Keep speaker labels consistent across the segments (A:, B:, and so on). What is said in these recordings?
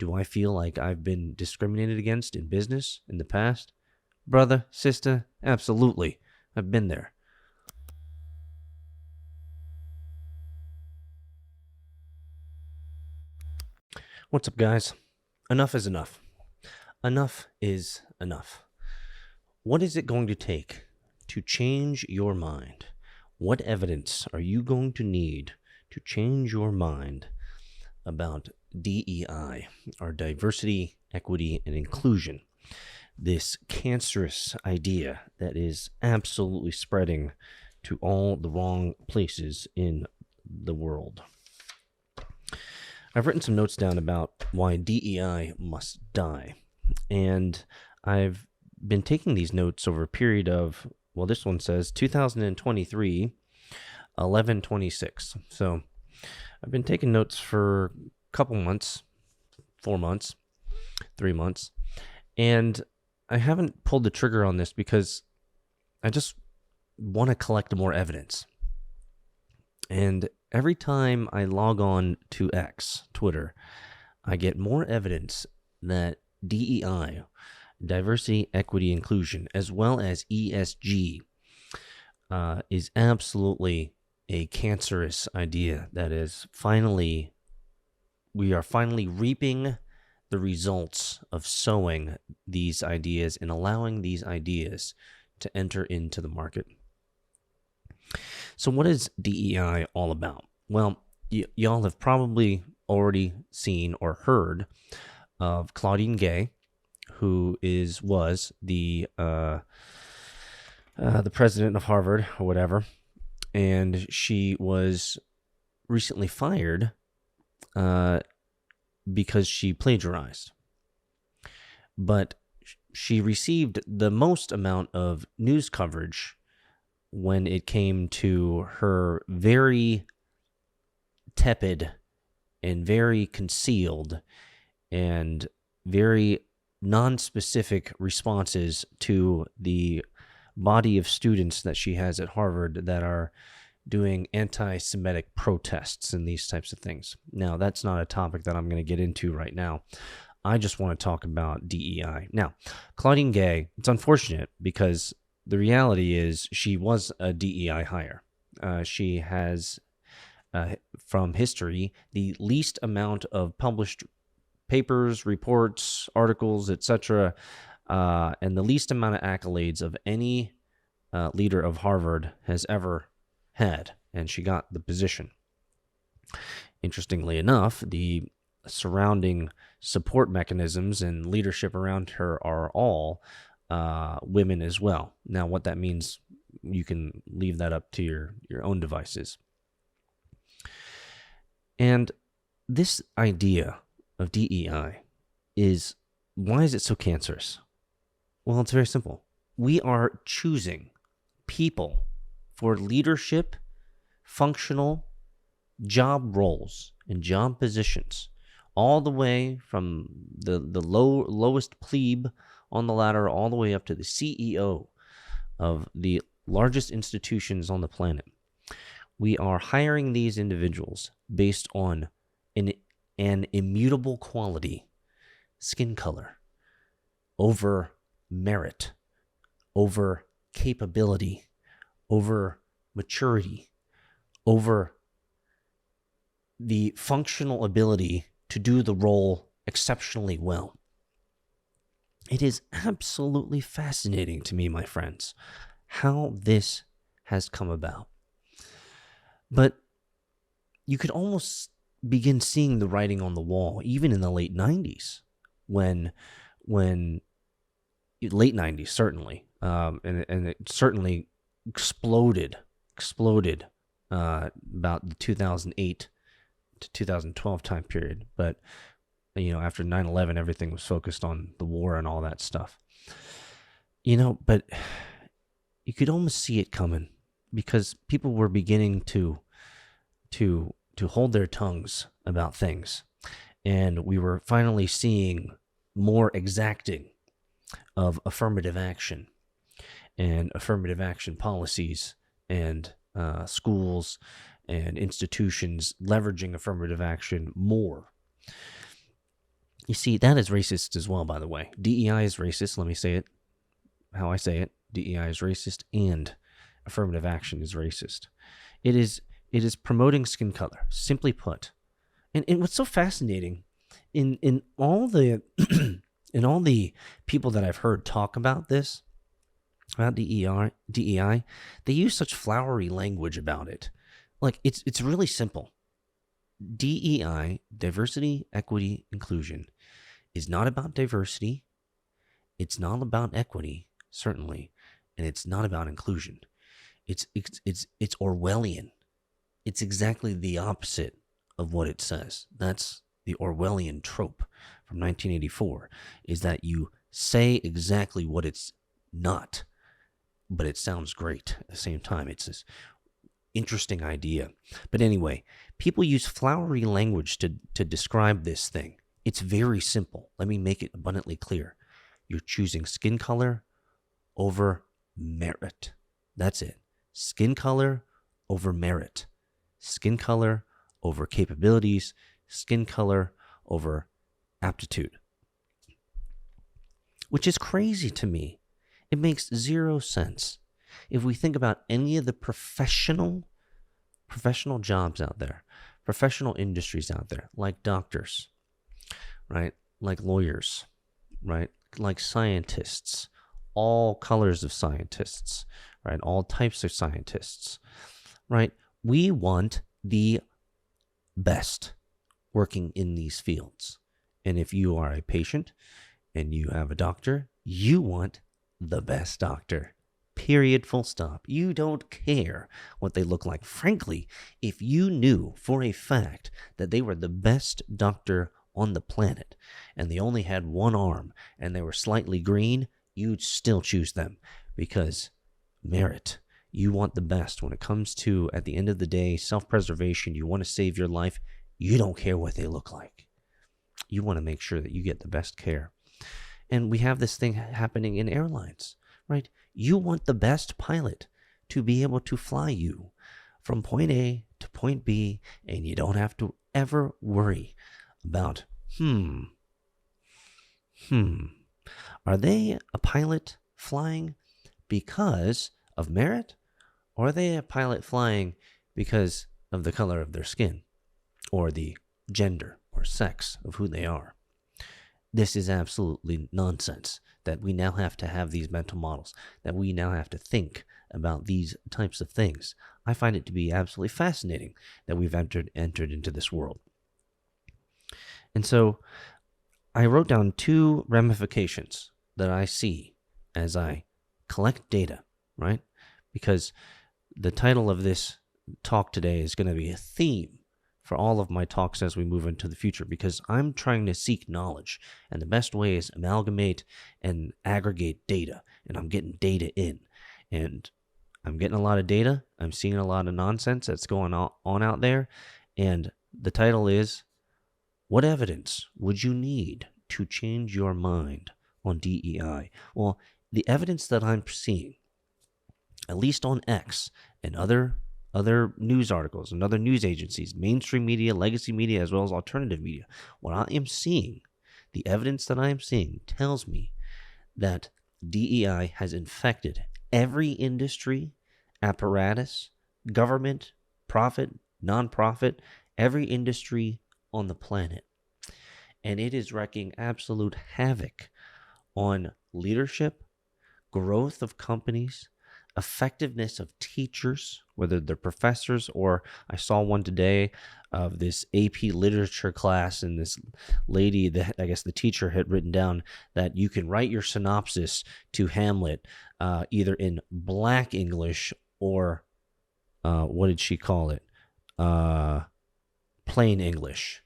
A: Do I feel like I've been discriminated against in business in the past? Brother, sister, absolutely. I've been there. What's up, guys? Enough is enough. Enough is enough. What is it going to take to change your mind? What evidence are you going to need to change your mind about DEI, or diversity, equity, and inclusion? This cancerous idea that is absolutely spreading to all the wrong places in the world. I've written some notes down about why DEI must die, and I've been taking these notes over a period of, well, this one says 2023, 11/26. So I've been taking notes for a couple months, 4 months, 3 months, and I haven't pulled the trigger on this because I just want to collect more evidence. And every time I log on to X, Twitter, I get more evidence that DEI, diversity, equity, inclusion, as well as ESG, is absolutely a cancerous idea that is we are finally reaping the results of sowing these ideas and allowing these ideas to enter into the market. So what is DEI all about? Well, y'all have probably already seen or heard of Claudine Gay, who was the president of Harvard or whatever, and she was recently fired because she plagiarized. But she received the most amount of news coverage when it came to her very tepid and very concealed and very non-specific responses to the body of students that she has at Harvard that are doing anti-Semitic protests and these types of things. Now, that's not a topic that I'm going to get into right now. I just want to talk about DEI. Now, Claudine Gay, it's unfortunate because the reality is she was a DEI hire. She has, from history, the least amount of published papers, reports, articles, etc., and the least amount of accolades of any leader of Harvard has ever had, and she got the position. Interestingly enough, the surrounding support mechanisms and leadership around her are all women as well. Now, what that means, you can leave that up to your own devices. And this idea of DEI is, why is it so cancerous? Well, it's very simple. We are choosing people for leadership, functional job roles and job positions, all the way from the lowest plebe on the ladder all the way up to the CEO of the largest institutions on the planet. We are hiring these individuals based on an immutable quality, skin color, over merit, over capability, over maturity, over the functional ability to do the role exceptionally well. It is absolutely fascinating to me, my friends, how this has come about. But you could almost begin seeing the writing on the wall, even in the late 90s, when late 90s, certainly, and it certainly exploded about the 2008 to 2012 time period. But after 9/11, everything was focused on the war and all that stuff. But you could almost see it coming because people were beginning to hold their tongues about things, and we were finally seeing more exacting of affirmative action and affirmative action policies, and schools and institutions leveraging affirmative action more. You see, that is racist as well, by the way. DEI is racist. Let me say it how I say it. DEI is racist, and affirmative action is racist. It is promoting skin color, simply put. And what's so fascinating in all the in all the people that I've heard talk about this, about DEI, they use such flowery language about it. Like it's really simple. DEI, diversity, equity, inclusion, is not about diversity. It's not about equity, certainly, and it's not about inclusion. It's Orwellian. It's exactly the opposite of what it says. That's the Orwellian trope from 1984, is that you say exactly what it's not, but it sounds great at the same time. It's this interesting idea. But anyway, people use flowery language to describe this thing. It's very simple. Let me make it abundantly clear. You're choosing skin color over merit. That's it. Skin color over merit. Skin color over capabilities. Skin color over aptitude. Which is crazy to me. It makes zero sense. If we think about any of the professional jobs out there, professional industries out there, like doctors, right? Like lawyers, right? Like scientists, all colors of scientists, right? All types of scientists, right? We want the best working in these fields. And if you are a patient and you have a doctor, you want the best doctor. Period, full stop. You don't care what they look like. Frankly, if you knew for a fact that they were the best doctor on the planet and they only had one arm and they were slightly green, you'd still choose them because merit. You want the best. When it comes to, at the end of the day, self-preservation, you want to save your life, you don't care what they look like. You want to make sure that you get the best care. And we have this thing happening in airlines, right? You want the best pilot to be able to fly you from point A to point B, and you don't have to ever worry about, are they a pilot flying because of merit, or are they a pilot flying because of the color of their skin, or the gender or sex of who they are? This is absolutely nonsense that we now have to have these mental models, that we now have to think about these types of things. I find it to be absolutely fascinating that we've entered into this world. And so I wrote down 2 ramifications that I see as I collect data, right? Because the title of this talk today is going to be a theme for all of my talks as we move into the future, because I'm trying to seek knowledge, and the best way is amalgamate and aggregate data, and I'm getting data in, and I'm getting a lot of data. I'm seeing a lot of nonsense that's going on out there, and the title is, what evidence would you need to change your mind on DEI? Well, the evidence that I'm seeing, at least on X and other news articles and other news agencies, mainstream media, legacy media, as well as alternative media, what I am seeing, the evidence that I am seeing tells me that DEI has infected every industry, apparatus, government, profit, nonprofit, every industry on the planet. And it is wreaking absolute havoc on leadership, growth of companies, effectiveness of teachers, whether they're professors, or I saw one today of this AP literature class, and this lady, that I guess the teacher had written down that you can write your synopsis to Hamlet either in Black English or what did she call it? Plain English.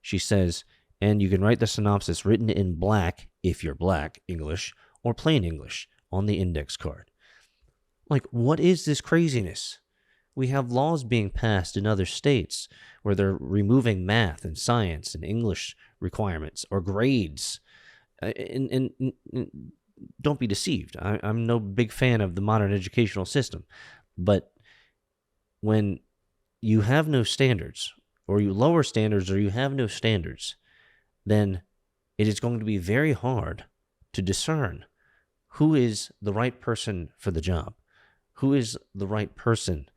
A: She says, and you can write the synopsis written in Black, if you're Black English, or plain English on the index card. Like, what is this craziness? We have laws being passed in other states where they're removing math and science and English requirements or grades. And don't be deceived. I'm no big fan of the modern educational system. But when you have no standards, or you lower standards, or you have no standards, then it is going to be very hard to discern who is the right person for the job, who is the right person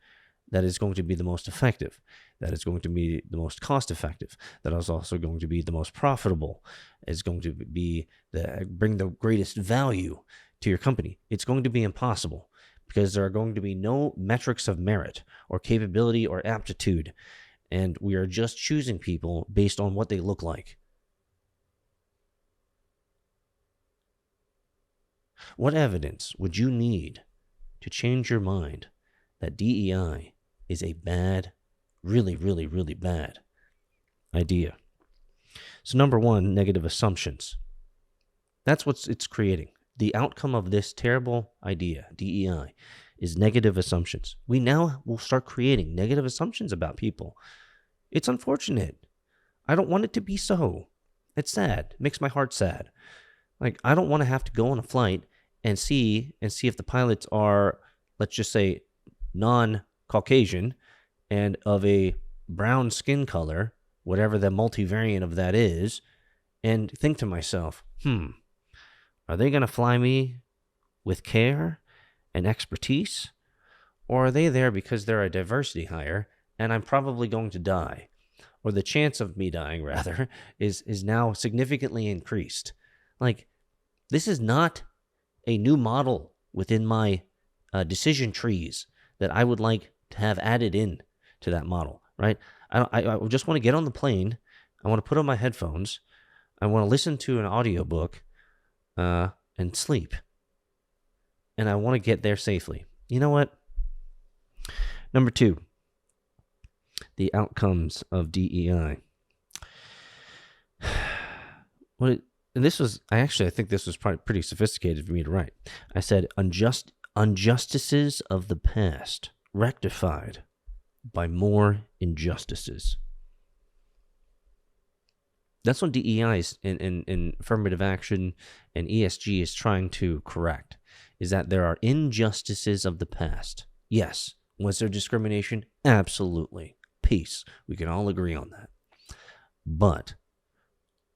A: that is going to be the most effective, that is going to be the most cost effective, that is also going to be the most profitable, is going to be bring the greatest value to your company. It's going to be impossible because there are going to be no metrics of merit or capability or aptitude, and we are just choosing people based on what they look like. What evidence would you need to change your mind that DEI is a bad, really, really, really bad idea? So number one, negative assumptions. That's what it's creating. The outcome of this terrible idea, DEI, is negative assumptions. We now will start creating negative assumptions about people. It's unfortunate. I don't want it to be so. It's sad. It makes my heart sad. Like, I don't want to have to go on a flight and see if the pilots are, let's just say, non-Caucasian and of a brown skin color, whatever the multivariant of that is, and think to myself, are they going to fly me with care and expertise? Or are they there because they're a diversity hire and I'm probably going to die? Or the chance of me dying, rather, is now significantly increased. Like, this is not a new model within my decision trees that I would like to have added in to that model, right? I just want to get on the plane. I want to put on my headphones. I want to listen to an audiobook and sleep. And I want to get there safely. You know what? Number two, the outcomes of DEI. And this was, I think this was probably pretty sophisticated for me to write. I said, injustices of the past rectified by more injustices. That's what DEI is in affirmative action and ESG is trying to correct, is that there are injustices of the past. Yes. Was there discrimination? Absolutely. Peace. We can all agree on that. But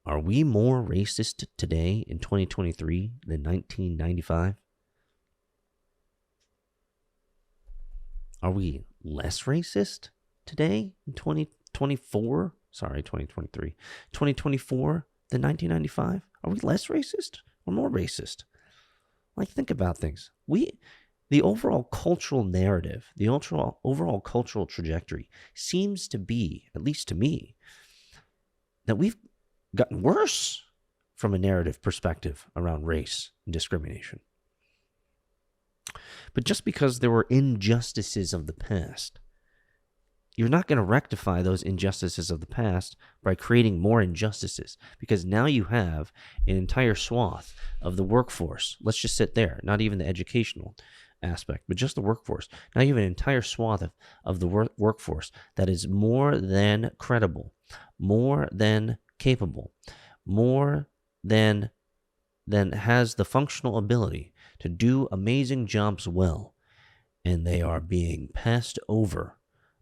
A: are we more racist today in 2023 than 1995? Are we less racist today in 2024? Sorry, 2023. 2024 than 1995? Are we less racist or more racist? Like, think about things. The overall cultural narrative, the overall cultural trajectory seems to be, at least to me, that we've gotten worse from a narrative perspective around race and discrimination. But just because there were injustices of the past, you're not going to rectify those injustices of the past by creating more injustices, because now you have an entire swath of the workforce. Let's just sit there, not even the educational aspect, but just the workforce. Now you have an entire swath of the workforce that is more than credible, more than capable, more than has the functional ability to do amazing jobs well, and they are being passed over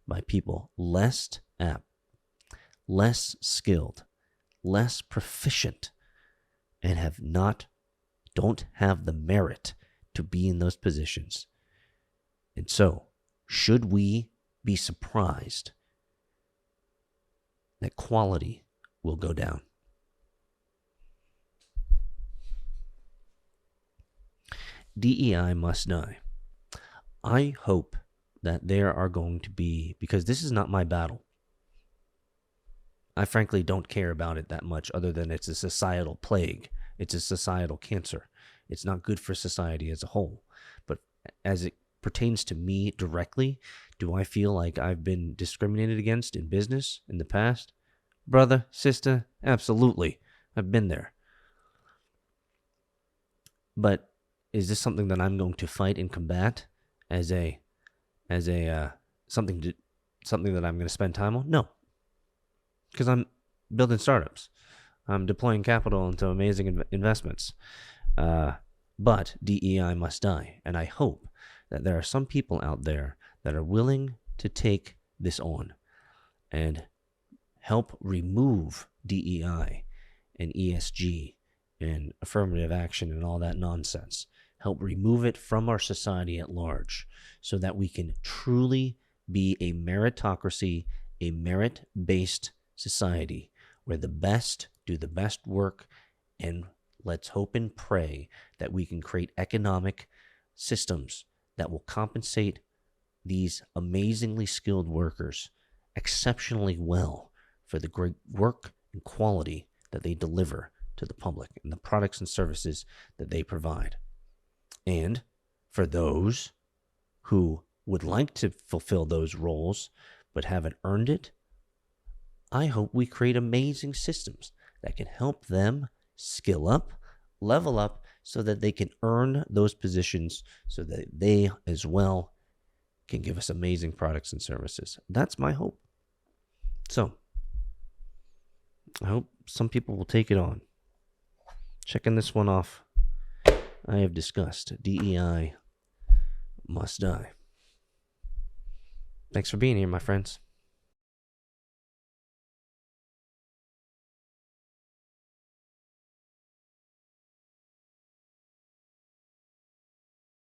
A: by people less apt, less skilled, less proficient, and don't have the merit to be in those positions. And so, should we be surprised that quality will go down? DEI must die. I hope that there are going to be, because this is not my battle. I frankly don't care about it that much, other than it's a societal plague. It's a societal cancer. It's not good for society as a whole. But as it pertains to me directly, do I feel like I've been discriminated against in business in the past? Brother, sister, absolutely. I've been there. But is this something that I'm going to fight and combat as something that I'm going to spend time on? No. Because I'm building startups. I'm deploying capital into amazing investments. But DEI must die. And I hope that there are some people out there that are willing to take this on and help remove DEI and ESG and affirmative action and all that nonsense. Help remove it from our society at large so that we can truly be a meritocracy, a merit-based society where the best do the best work, and let's hope and pray that we can create economic systems that will compensate these amazingly skilled workers exceptionally well for the great work and quality that they deliver to the public and the products and services that they provide. And for those who would like to fulfill those roles but haven't earned it, I hope we create amazing systems that can help them skill up, level up, so that they can earn those positions so that they as well can give us amazing products and services. That's my hope. So, I hope some people will take it on. Checking this one off, I have discussed DEI must die. Thanks for being here, my friends.